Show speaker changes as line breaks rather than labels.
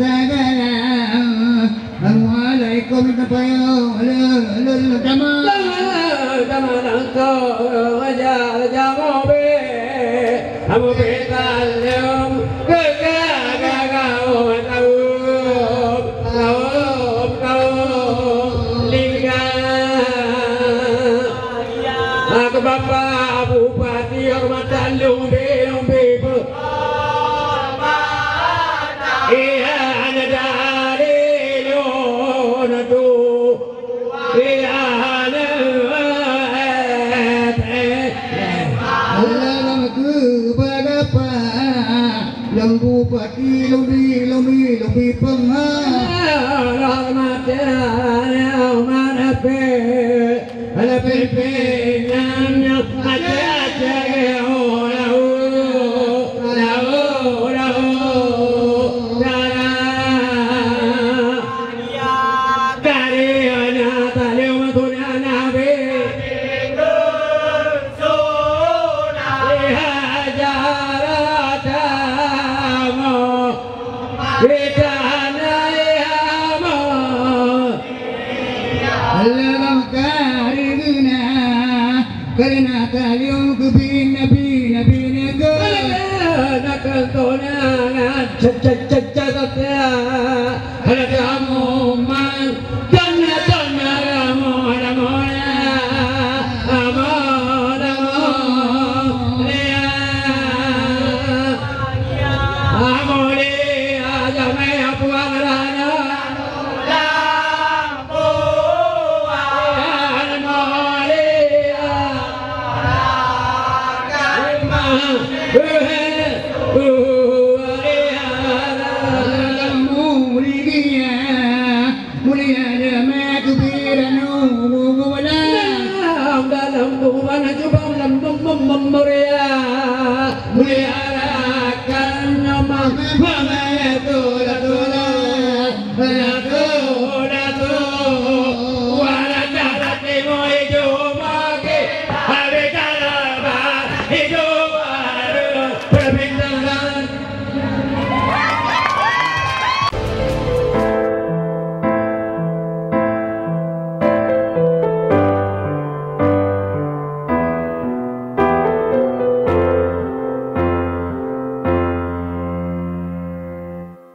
Assalamualaikum
Bapak Bupati Hormatan Lumbi Iya ada dari luna tu Iya ada
Allah ke berapa yang Bupati Lumbi penghar
Rahmatnya mana pe ada pimpinan aja
karena kalian kebin nabi
nak tona caca ada kamu man tona
Mulia